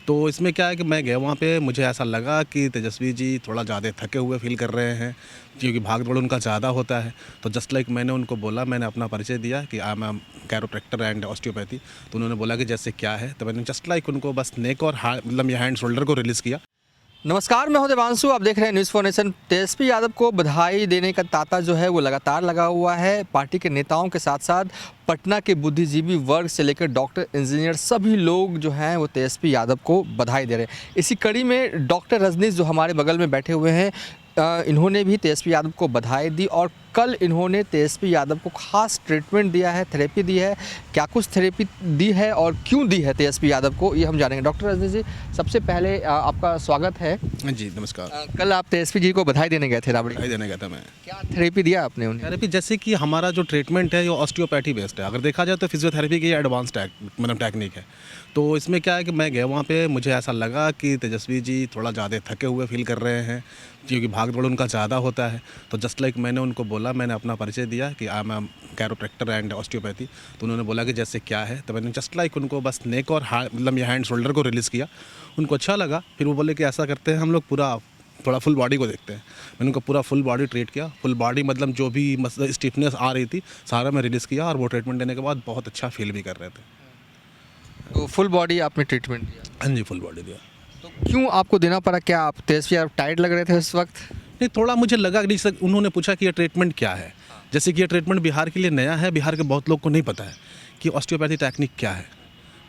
तो इसमें क्या है कि मैं गया वहाँ पे, मुझे ऐसा लगा कि तेजस्वी जी थोड़ा ज़्यादा थके हुए फील कर रहे हैं क्योंकि भाग दौड़ उनका ज़्यादा होता है। तो जस्ट लाइक मैंने उनको बोला, मैंने अपना परिचय दिया कि I am chiropractor and osteopathy. तो उन्होंने बोला कि जैसे क्या है, तो मैंने जस्ट लाइक उनको बस नेक और मतलब ये हैंड शोल्डर को रिलीज़ किया। नमस्कार, मैं हूं देवांशु। आप देख रहे हैं news for nation. Tejashwi Yadav को बधाई देने का तांता जो है वो लगातार लगा हुआ है। पार्टी के नेताओं के साथ साथ पटना के बुद्धिजीवी वर्ग से लेकर डॉक्टर, इंजीनियर सभी लोग जो हैं वो तेजस्वी यादव को बधाई दे रहे हैं। इसी कड़ी में डॉक्टर रजनीश जो हमारे बगल में बैठे हुए हैं, इन्होंने भी तेजस्वी यादव को बधाई दी और कल इन्होंने तेजस्वी यादव को खास ट्रीटमेंट दिया है, थेरेपी दी है। क्या कुछ थेरेपी दी है और क्यों दी है तेजस्वी यादव को, ये हम जानेंगे। डॉक्टर रजनीश जी, सबसे पहले आपका स्वागत है। जी नमस्कार। कल आप तेजस्वी जी को बधाई देने गए थे राबड़ी। बधाई देने गया था मैं। क्या थेरेपी दिया आपने उन्हें? थेरेपी जैसे कि हमारा जो ट्रीटमेंट है वो ऑस्टियोपैथी बेस्ड है। अगर देखा जाए तो फिजियोथेरेपी की एडवांस मतलब टेक्निक है। तो इसमें क्या है कि मैं गया वहाँ पे, मुझे ऐसा लगा कि तेजस्वी जी थोड़ा ज़्यादा थके हुए फील कर रहे हैं क्योंकि भाग दौड़ उनका ज़्यादा होता है। तो जस्ट लाइक मैंने उनको बोला, मैंने अपना परिचय दिया कि I am chiropractor and osteopathy. तो उन्होंने बोला कि जैसे क्या है, तो मैंने जस्ट लाइक उनको बस नेक और मतलब ये हैंड शोल्डर को रिलीज़ किया। उनको अच्छा लगा। फिर वो बोले कि ऐसा करते हैं हम लोग पूरा थोड़ा फुल बॉडी को देखते हैं। मैंने उनको पूरा फुल बॉडी ट्रीट किया। फुल बॉडी मतलब जो भी मतलब स्टिफनेस आ रही थी सारा मैं रिलीज़ किया और वो ट्रीटमेंट देने के बाद बहुत अच्छा फील भी कर रहे थे। तो फुल बॉडी आपने ट्रीटमेंट दिया, हाँ जी, फुल बॉडी दिया। तो क्यों आपको देना पड़ा? क्या आप तेजस्वी यादव टायर्ड लग रहे थे उस वक्त? नहीं, थोड़ा मुझे लगा कि जैसे उन्होंने पूछा कि ये ट्रीटमेंट क्या है। जैसे कि ये ट्रीटमेंट बिहार के लिए नया है, बिहार के बहुत लोग को नहीं पता है कि ऑस्टियोपैथी टेक्निक क्या है।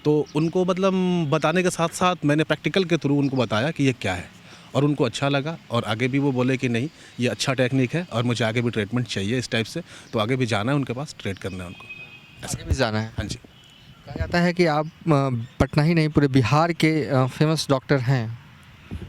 तो उनको मतलब बताने के साथ साथ मैंने प्रैक्टिकल के थ्रू उनको बताया कि ये क्या है और उनको अच्छा लगा। और आगे भी वो बोले कि नहीं, ये अच्छा टेक्निक है और मुझे आगे भी ट्रीटमेंट चाहिए इस टाइप से। तो आगे भी जाना है उनके पास, ट्रीट करना है उनको। आगे भी जाना है। हाँ जी। कहा जाता है कि आप पटना ही नहीं पूरे बिहार के फेमस डॉक्टर हैं।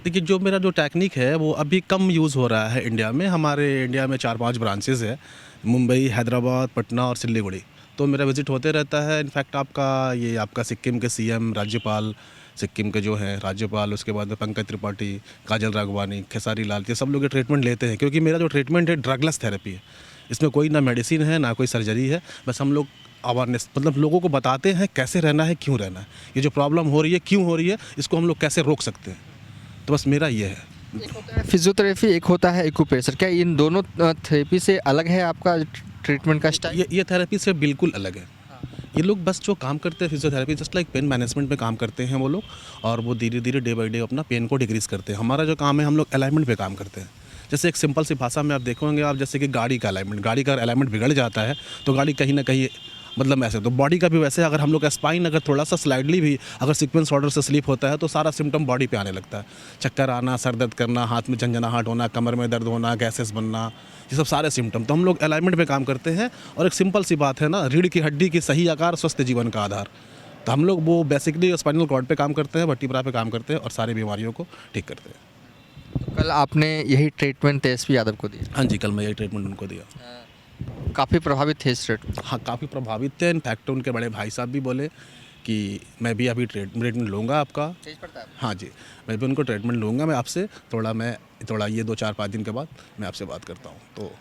देखिए, जो मेरा जो टेक्निक है वो अभी कम यूज़ हो रहा है इंडिया में। हमारे इंडिया में 4-5 ब्रांचेज़ है, मुंबई, हैदराबाद, पटना और सिल्लीगुड़ी। तो मेरा विज़िट होते रहता है। इनफैक्ट आपका सिक्किम के सीएम, राज्यपाल सिक्किम के जो हैं राज्यपाल, उसके बाद में पंकज त्रिपाठी, काजल राघवानी, खेसारी लाल, ये सब लोग ये ट्रीटमेंट लेते हैं क्योंकि मेरा जो ट्रीटमेंट है ड्रगलेस थेरेपी है। इसमें कोई ना मेडिसिन है ना कोई सर्जरी है। बस हम लोग अवेयरनेस मतलब लोगों को बताते हैं कैसे रहना है, क्यों रहना है, ये जो प्रॉब्लम हो रही है क्यों हो रही है, इसको हम लोग कैसे रोक सकते हैं। तो बस मेरा ये है। एक होता है फिजियोथेरेपी, एक होता है एक्यूप्रेशर। क्या इन दोनों थेरेपी से अलग है आपका ट्रीटमेंट का स्टाइल? ये थेरेपी से बिल्कुल अलग है। ये लोग बस जो काम करते हैं physiotherapy, just like pain management में काम करते हैं वो लोग। और वो धीरे धीरे डे बाई डे अपना पेन को डिक्रीज करते हैं। हमारा जो काम है, हम लोग अलाइनमेंट पे काम करते हैं। जैसे एक सिंपल सी भाषा में आप देखोगे, आप जैसे कि गाड़ी का अलाइनमेंट बिगड़ जाता है तो गाड़ी कहीं ना कहीं मतलब ऐसे, तो बॉडी का भी वैसे अगर हम लोग का स्पाइन अगर थोड़ा सा स्लाइडली भी अगर सीक्वेंस ऑर्डर से स्लिप होता है तो सारा सिम्टम बॉडी पे आने लगता है। चक्कर आना, सर दर्द करना, हाथ में झंझनाहट होना, कमर में दर्द होना, गैसेस बनना, ये सब सारे सिम्टम। तो हम लोग अलाइनमेंट पे काम करते हैं। और एक सिंपल सी बात है ना, रीढ़ की हड्डी की सही आकार स्वस्थ जीवन का आधार। तो हम लोग वो बेसिकली स्पाइनल कॉर्ड पे काम करते हैं, वर्टिब्रा पे काम करते हैं और सारी बीमारियों को ठीक करते हैं। तो कल आपने यही ट्रीटमेंट तेजस्वी यादव को दिया? हाँ जी, कल मैं यही ट्रीटमेंट उनको दिया। काफ़ी प्रभावित थे इस ट्रीटमेंट? हाँ, काफ़ी प्रभावित थे। इनफैक्ट उनके बड़े भाई साहब भी बोले कि मैं भी अभी ट्रीटमेंट लूँगा आपका। चेंज पड़ता है? हाँ जी, मैं भी उनको ट्रीटमेंट लूँगा। मैं आपसे थोड़ा ये 2-4-5 दिन के बाद मैं आपसे बात करता हूँ। तो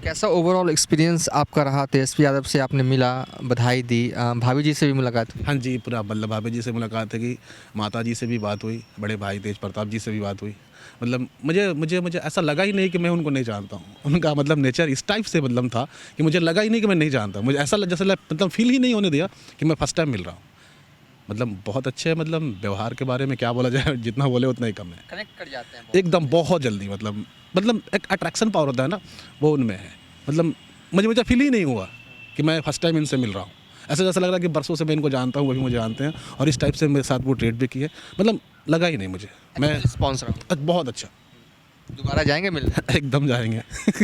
कैसा ओवरऑल एक्सपीरियंस आपका रहा? तेजस्वी यादव से आपने मिला, बधाई दी, भाभी जी से भी मुलाकात हुई? हाँ जी, पूरा मतलब भाभी जी से मुलाकात है कि माता जी से भी बात हुई, बड़े भाई तेज प्रताप जी से भी बात हुई। मतलब मुझे ऐसा लगा ही नहीं कि मैं उनको नहीं जानता हूँ। उनका मतलब नेचर इस टाइप से मतलब था कि मुझे लगा ही नहीं कि मैं नहीं जानता। मुझे ऐसा जैसे मतलब फील ही नहीं होने दिया कि मैं फर्स्ट टाइम मिल रहा हूँ। मतलब बहुत अच्छे, मतलब व्यवहार के बारे में क्या बोला जाए, जितना बोले उतना ही कम है। कनेक्ट कर जाते हैं एकदम बहुत जल्दी, मतलब एक अट्रैक्शन पावर होता है ना, वो उनमें है। मतलब मुझे फील ही नहीं हुआ कि मैं फर्स्ट टाइम इनसे मिल रहा हूँ। ऐसा जैसा लग रहा है कि बरसों से मैं इनको जानता हूँ, वो भी मुझे जानते हैं और इस टाइप से मेरे साथ वो ट्रीट भी किए। मतलब लगा ही नहीं मुझे। मैं रिस्पॉन्स रहा। बहुत अच्छा। दोबारा जाएंगे मिलने? एकदम जाएंगे।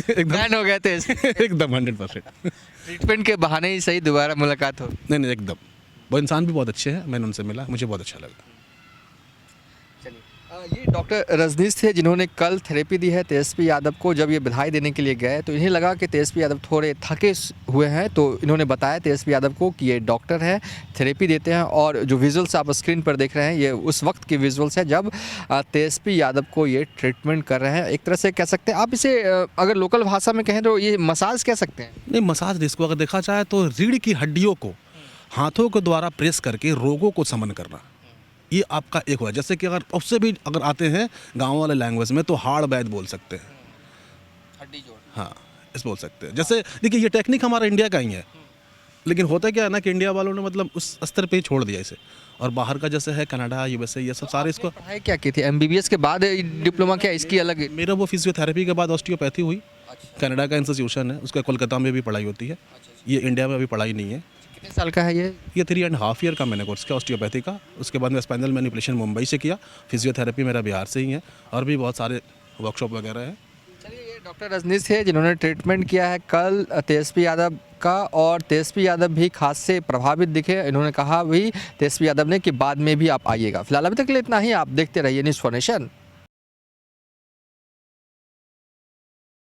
एकदम फैन हो गए थे एकदम 100%। ट्रीटमेंट के बहाने ही सही दोबारा मुलाकात हो। नहीं एकदम। वो इंसान भी बहुत अच्छे हैं, मैंने उनसे मिला, मुझे बहुत अच्छा लगा। ये डॉक्टर रजनीश थे जिन्होंने कल थेरेपी दी है तेजस्वी यादव को। जब ये बधाई देने के लिए गए तो इन्हें लगा कि तेजस्वी यादव थोड़े थके हुए हैं, तो इन्होंने बताया तेजस्वी यादव को कि ये डॉक्टर है, थेरेपी देते हैं। और जो विजुअल्स आप स्क्रीन पर देख रहे हैं ये उस वक्त की विजुअल्स है जब तेजस्वी यादव को ये ट्रीटमेंट कर रहे हैं। एक तरह से कह सकते हैं आप इसे, अगर लोकल भाषा में कहें तो ये मसाज कह सकते हैं। नहीं, मसाज इसको अगर देखा जाए तो रीढ़ की हड्डियों को हाथों के द्वारा प्रेस करके रोगों को समन करना, ये आपका एक हुआ। जैसे कि अगर उससे भी अगर आते हैं गाँव वाले लैंग्वेज में तो हाड़ बैद बोल सकते हैं, हड्डी जोड़। हाँ इस बोल सकते हैं। जैसे देखिए ये टेक्निक हमारा इंडिया का ही है, लेकिन होता क्या है ना कि इंडिया वालों ने मतलब उस स्तर पे ही छोड़ दिया इसे, और बाहर का जैसे है कनाडा यूएसए ये सब सारे इसको। पढ़ाई क्या की थी, एमबीबीएस के बाद डिप्लोमा क्या इसकी अलग? मेरा वो फिजियोथेरेपी के बाद ऑस्टियोपैथी हुई, कनाडा का इंस्टीट्यूशन है, उसका कोलकाता में भी पढ़ाई होती है, ये इंडिया में अभी पढ़ाई नहीं है। कितने साल का है ये? ये 3.5 ईयर का मैंने कोर्स किया ऑस्टियोपैथी का। उसके बाद मैं स्पाइनल मैनिपुलेशन मुंबई से किया, फिजियोथेरेपी मेरा बिहार से ही है, और भी बहुत सारे वर्कशॉप वगैरह हैं। चलिए, ये डॉक्टर रजनीश थे जिन्होंने ट्रीटमेंट किया है कल तेजस्वी यादव का, और तेजस्वी यादव भी खास से प्रभावित दिखे। इन्होंने कहा भी तेजस्वी यादव ने कि बाद में भी आप आइएगा। फिलहाल अभी तक के लिए इतना ही। आप देखते रहिए न्यूज़ फॉर नेशन।